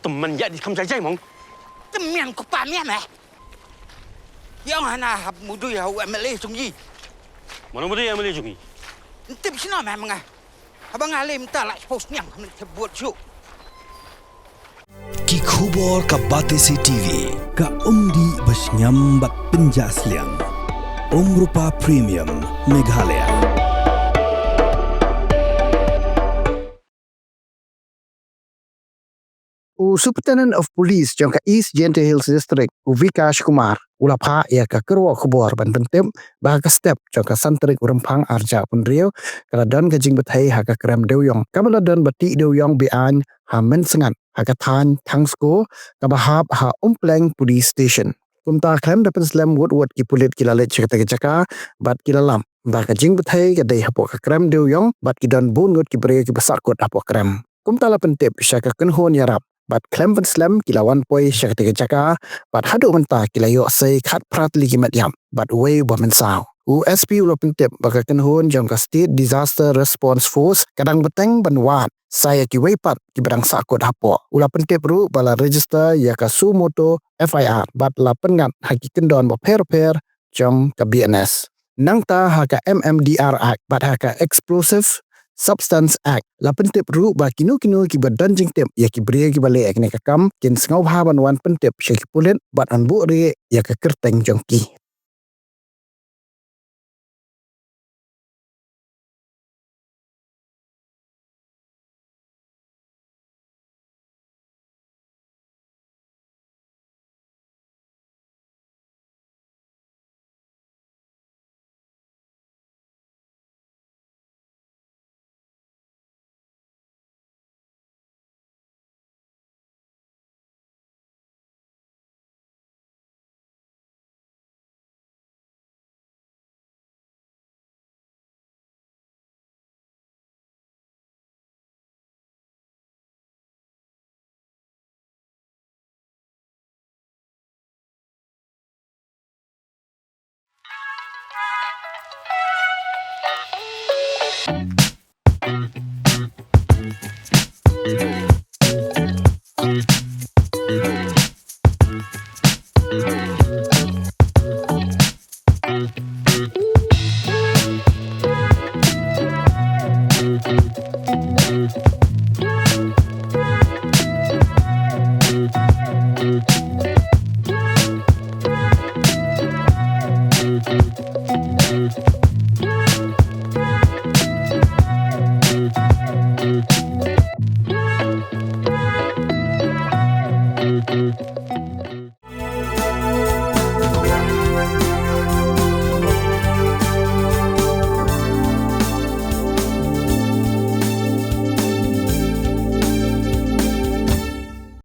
teman ya di kamsai jai mong. Teman ko pa miya meh. Yang hana hab mudu ya hu MLA sungyi. Mana muda yang boleh jungi? Tip sino meh mga. Abang alim ta la post nyang buat show. Ki khubor ka Batesi TV ka umdi basnyambak penjaslian. Rupa Premium Meghalaya. Superintendent of Police jangka East Gentle Hills District Vikash Kumar ulapha ya ka kerwa khubor ban bentem ba ka step jangka santrik urempang arja punrio kala dan ka Jingwad ha ka Krem Dewïong kamala dan bati Dewïong bian ha men sengan ha ka than thangsko ka bahab ha umpleng police station kumta Krem dapat slam wot ki pulit kilalet chaka bat kilalam ba ka Jingwad ka dei hapo ka Krem Dewïong bat ki dan bun ngut ki bre ki basakot hapo Krem kumta la pentep syaka kenhon yarap bat Krem van slam kilawan poi syaka tiga jaka bat hadu menta kilayo sei khat prat ligi matyam bat way bo mensau USP ulo pentep baka kenhon jangka State Disaster Response Force kadang Bteng banwat saya Kiwei pat ki berang sakot hapo ula pentep ru bala register ya ka su moto FIR bat la pengat haki kendon bo per jong ka BNS nang ta ha ka MMDR Act bat ha ka Explosive Substance Act la pentip ru ba kinu ki badan jingtep ya ki bria ki bale ek ne kakam kin sngau haban wan pentip syeki pulen bat an bu re ya ka kerteng jongki